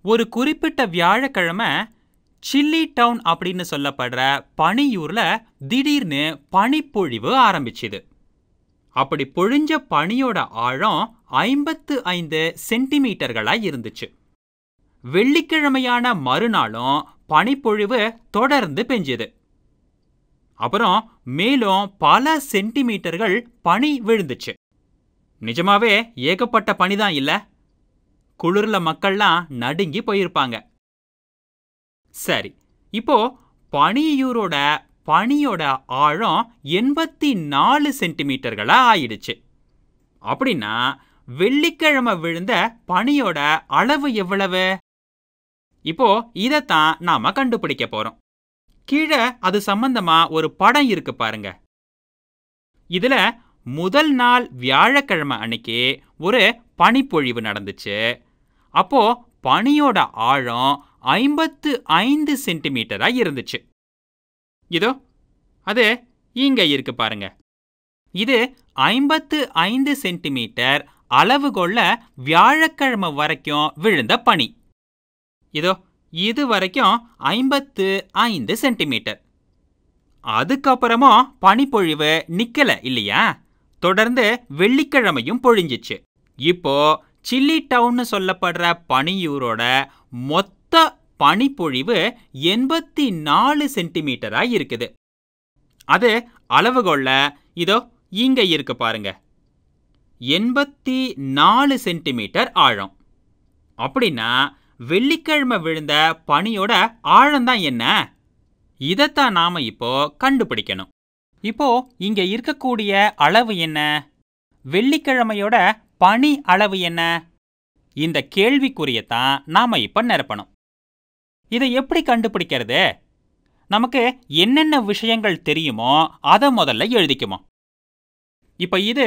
ஒரு குறிப்பிட்ட வியாழக்கிழமை சில்லி டவுன் அப்படின்னு சொல்லப்படுற பனியூர்ல திடீர்னு பனிப்பொழிவு ஆரம்பிச்சுது. அப்படி பொழிஞ்ச பனியோட ஆழம் 55 சென்டிமீட்டர்களா இருந்துச்சு. வெள்ளிக்கிழமையான மறுநாளும் பனிப்பொழிவு தொடர்ந்து பெஞ்சது. அப்புறம் மேலும் பல சென்டிமீட்டர்கள் பனி விழுந்துச்சு. நிஜமாவே ஏகப்பட்ட பனிதான் இல்ல? குளிர்ல மக்கள்லாம் நடுங்கி போயிருப்பாங்க. சரி, இப்போ பனியூரோட பனியோட ஆழம் 84 சென்டிமீட்டர்களா ஆயிடுச்சு. அப்படின்னா வெள்ளிக்கிழமை விழுந்த பனியோட அளவு எவ்வளவு? இப்போ இதைத்தான் நாம கண்டுபிடிக்க போறோம். கீழே அது சம்பந்தமா ஒரு படம் இருக்கு பாருங்க. இதுல முதல் நாள் வியாழக்கிழமை அன்னைக்கு ஒரு பனிப்பொழிவு நடந்துச்சு. அப்போ பனியோட ஆழம் 55 சென்டிமீட்டரா இருந்துச்சு. இதோ அது இங்க இருக்கு பாருங்க. இது 55 சென்டிமீட்டர் அளவுகொள்ள வியாழக்கிழமை வரைக்கும் விழுந்த பனி. இதோ இது வரைக்கும் 55 சென்டிமீட்டர். அதுக்கப்புறமும் பனிப்பொழிவு நிக்கல இல்லையா? தொடர்ந்து வெள்ளிக்கிழமையும் பொழிஞ்சிச்சு. இப்போ சில்லி டவுன் சொல்லப்படுற பனியூரோட மொத்த பனிப்பொழிவு 84 சென்டிமீட்டரா இருக்குது. அது அளவுகொள்ள இதோ இங்க இருக்கு பாருங்க. 84 சென்டிமீட்டர் ஆழம். அப்படின்னா வெள்ளிக்கிழமை விழுந்த பனியோட ஆழம்தான் என்ன? இதைத்தான் நாம இப்போ கண்டுபிடிக்கணும். இப்போ இங்க இருக்கக்கூடிய அளவு என்ன? வெள்ளிக்கிழமையோட பனி அளவு என்ன? இந்த கேள்விக்குரியத்தான் நாம இப்ப நிரப்பணும். இதை எப்படி கண்டுபிடிக்கிறது? நமக்கு என்னென்ன விஷயங்கள் தெரியுமோ அதை முதல்ல எழுதிக்குமோ. இப்ப இது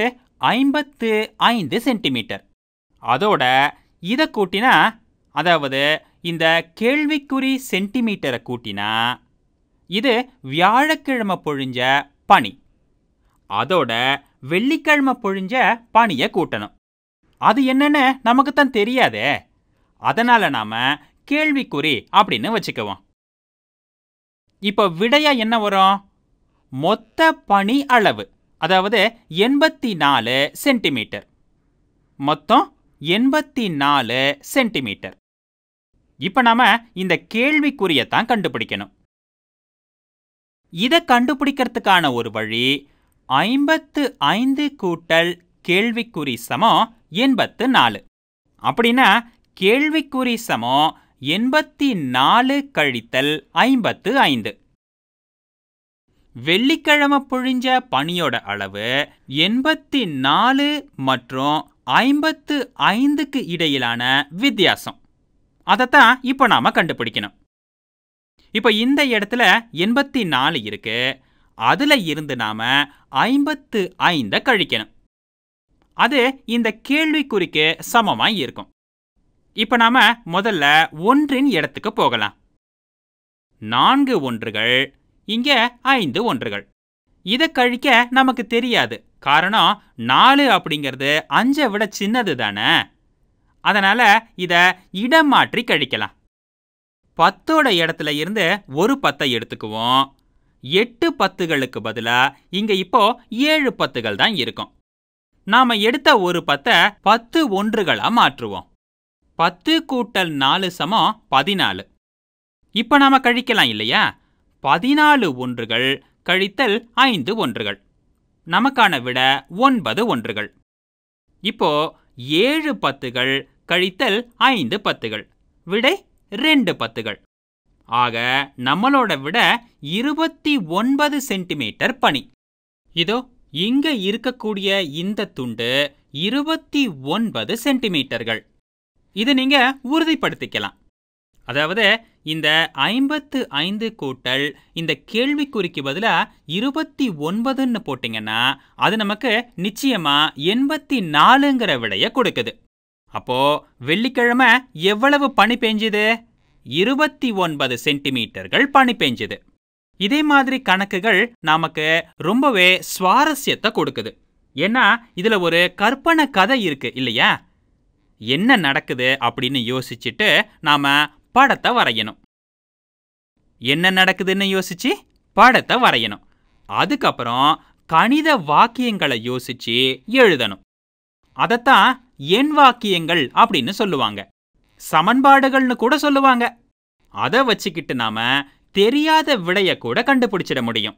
55 சென்டிமீட்டர். அதோட இதை கூட்டினா, அதாவது இந்த கேள்விக்குறி சென்டிமீட்டரை கூட்டினா, இது வியாழக்கிழமை பொழிஞ்ச பனி. அதோட வெள்ளிக்கிழமை பொழிஞ்ச பனியை கூட்டணும். அது என்னன்னு நமக்கு தான் தெரியாதே. அதனால நாம கேள்விக்குறி அப்படின்னு வச்சுக்குவோம். இப்போ விடையா என்ன வரும்? மொத்த பனி அளவு, அதாவது 84 சென்டிமீட்டர். மொத்தம் 84 சென்டிமீட்டர். இப்போ நாம இந்த கேள்விக்குறியத்தான் கண்டுபிடிக்கணும். இதை கண்டுபிடிக்கிறதுக்கான ஒரு வழி 55 கூட்டல் கேள்விக்குறி சமம் 84. அப்படின்னா கேள்விக்குறி சமம் 84 கழித்தல் 55. வெள்ளிக்கிழமை பொழிஞ்ச பனியோட அளவு 84 மற்றும் 55க்கு இடையிலான வித்தியாசம். அதைத்தான் இப்போ நாம கண்டுபிடிக்கணும். இப்போ இந்த இடத்துல 84 இருக்கு. அதுல இருந்து நாம 55 கழிக்கணும். அது இந்த கேள்விக்குறிக்கு சமமாய் இருக்கும். இப்போ நாம முதல்ல ஒன்றின் இடத்துக்கு போகலாம். 4 ஒன்றுகள், இங்க 5 ஒன்றுகள். இதை கழிக்க நமக்கு தெரியாது. காரணம் 4 அப்படிங்கிறது 5 விட சின்னது தானே. அதனால இதை இடம் மாற்றி கழிக்கலாம். 10ஓட இடத்துல இருந்து ஒரு 10 எடுத்துக்குவோம். 8 10களுக்கு பதிலா இங்க இப்போ 7 10கள் தான் இருக்கும். நாம எடுத்த ஒரு 10 10 ஒன்றுகளா மாற்றுவோம். 10 கூட்டல் 4 சமம் 14. இப்போ நாம கழிக்கலாம் இல்லையா? 14 ஒன்றுகள் கழித்தல் 5 ஒன்றுகள். நமக்கான விட 9 ஒன்றுகள். இப்போ 7 10கள் கழித்தல் 5 10கள். விடை 2 10கள். ஆக நம்மளோட விட 29 சென்டிமீட்டர் பனி. இதோ இங்க இருக்கக்கூடிய இந்த துண்டு 29 சென்டிமீட்டர்கள். இது நீங்க உறுதிப்படுத்திக்கலாம். அதாவது இந்த 55 கூட்டல் இந்த கேள்விக்குறிக்கு பதிலா 29ன்னு போட்டிங்கன்னா அது நமக்கு நிச்சயமா 84ங்கிற விடைய கொடுக்குது. அப்போ வெள்ளிக்கிழமை எவ்வளவு பனி பெஞ்சுது? 29 சென்டிமீட்டர்கள் பனி பெஞ்சுது. இதே மாதிரி கணக்குகள் நமக்கு ரொம்பவே சுவாரஸ்யத்தை கொடுக்குது. ஏன்னா இதுல ஒரு கற்பனை கதை இருக்கு இல்லையா? என்ன நடக்குது அப்படின்னு யோசிச்சுட்டு நாம படத்தை வரையணும். என்ன நடக்குதுன்னு யோசிச்சு படத்தை வரையணும். அதுக்கப்புறம் கணித வாக்கியங்களை யோசிச்சு எழுதணும். அதத்தான் எண் வாக்கியங்கள் அப்படின்னு சொல்லுவாங்க. சமன்பாடுகள்னு கூட சொல்லுவாங்க. அதை வச்சுக்கிட்டு நாம தெரியாத விடைய கூட கண்டுபிடிச்சிட முடியும்.